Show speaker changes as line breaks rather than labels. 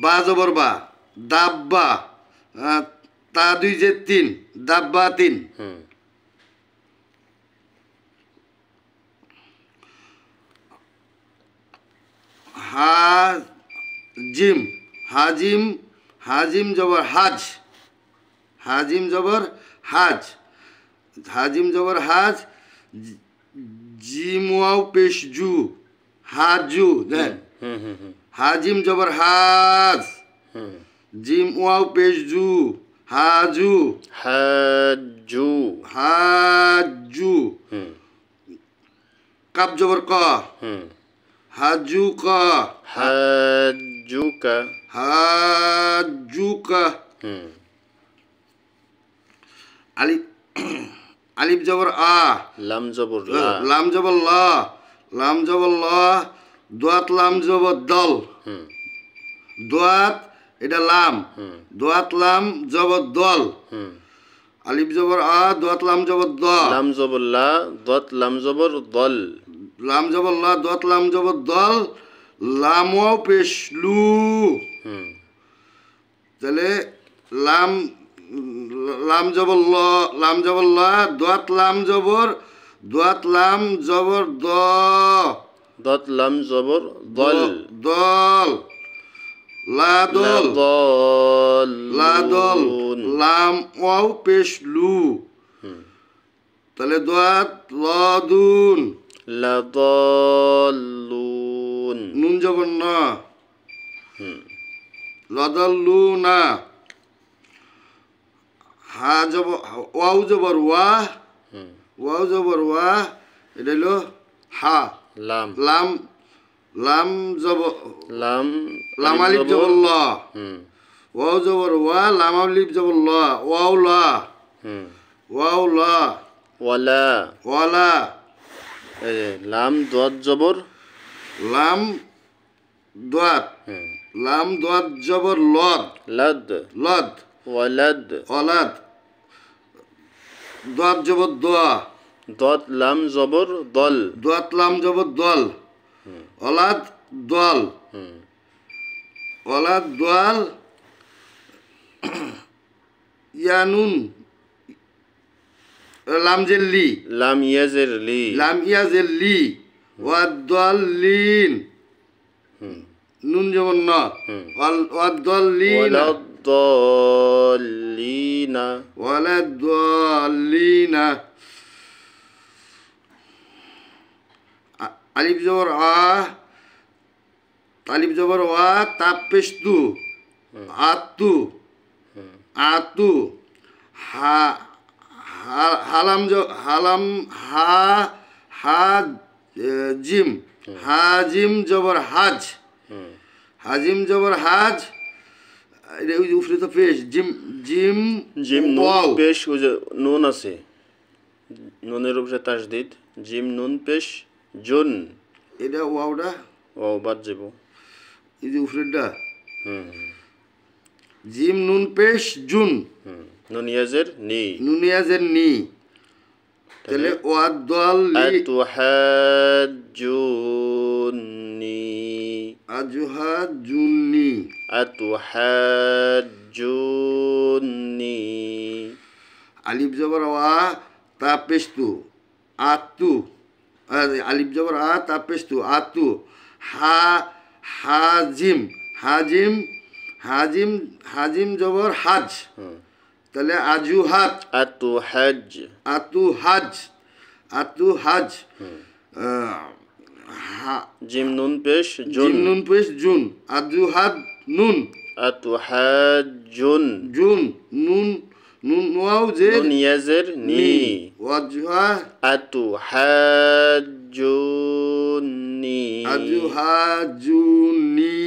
বা জবর বা দাব্বা তা দুই যে তিন দাব্বা তিন হাজিম হাজিম হাজিম জবর হাজ হাজিম জবর হাজ হাজিম জবর হাজ জিম ওয়াও পেশ জু হাজু দেন হাজিম জবর হাজ জিম ওয়াও পেশ জু হাজু
হাজু
হাজু কাব জবর ক হাজুকা
হাজুকা
হাজুকা আলিফ আলিফ জবর আ
লাম জবর লা
লাম জবর লা লাম জবর লা দোয়াত লাম জবর দল দোয়াত এটা লাম দোয়াত লাম জবর দল আলিফ জবর আ দোয়াত লাম জবর দ
লাম জবর লা দত লাম জবর দল
লাম জবর লা দোয়াত লাম জবর দল লাম ওয়াও পেশ লু তাহলে লাম লাম জবর ল লাম জবর লা দোয়াত লাম জবর দ
দত লাম জবর দল
দল লা দল লা দল লাম ওয়াও পেশ লু তাহলে দোয়াত লাদুন
লাদাল্লুন
নুন জবর না লাদাল্লুনা হা জবর ওয়াও জবর ওয়া ওয়াও জবর ওয়া এটা হলো হা
লাম
লাম লাম জবর
লাম
লাম আলিফ জবর ল ওয়াও জবর ওয়া লাম আলিফ জবর ল ওয়াও লা ওয়াও লা
ওয়ালা
ওয়ালা
লাম দত জবর
লাম দোয়াত লাম দোয়াত জবর লদ
লাদ
লদ
ওয়ালাদ
ওয়ালাদ দোয়াত জবর দোয়া
দত লাম জবর দল
দোয়াত লাম জবর দল ওলাদ দল ওলাদ দোয়াল ইয়ানুন লাম জেল্লি
লাম ইয়াজের লি
লাম ইয়াজেল্লি ওয়াদ দল লিন নুন যেমন ন ওয়াদ দল লিন
ওয়ালাদ্দাল্লিনা
ওয়ালাদ দলিনা আলিফ জবর আ আলিফ জবর ওয়া তাপ পেশ তু আতু আতু হা হালাম হালাম হা হা জিম হাজিম জবর হাজ হাজিম জবর হাজ এটা ওই উপরে তো পেশ জিম জিম
জিম নুন
ওয়াও
পেশ ওই যে নুন আছে নুনের উপরে তাসদিদ জিম নুন পেশ জুন
এটা ওয়াওটা
ওয়াও বাদ যাব
এই যে উপরেটা জিম নুন পেশ জুন
নুন ইয়াজের নি
নুনিয়াজের নি তাহলে ওয়াদ দল লি
আতুহাজ্জুনি
আজুহা জুননি
আতুহাজ্জুনি
আলিফ জবর ওয়া তা পেশ তু আতু আলিফ জবর আ তা পেশ তু আতু হা হাজিম হাজিম হাজিম হাজিম জবর হাজ তাহলে আজুহাত
আতুহাজ
আতু হাজ
জিম নুন পেশ জুন
জিম নুন পেশ জুন আজুহাত নুন
আতুহাজ্জুন
জুন নুন নুন ওয়াও যে
নুন ইয়াজের নি
ওয়াজুহা
আতুহাজ্জুনি
আজুহা জুনি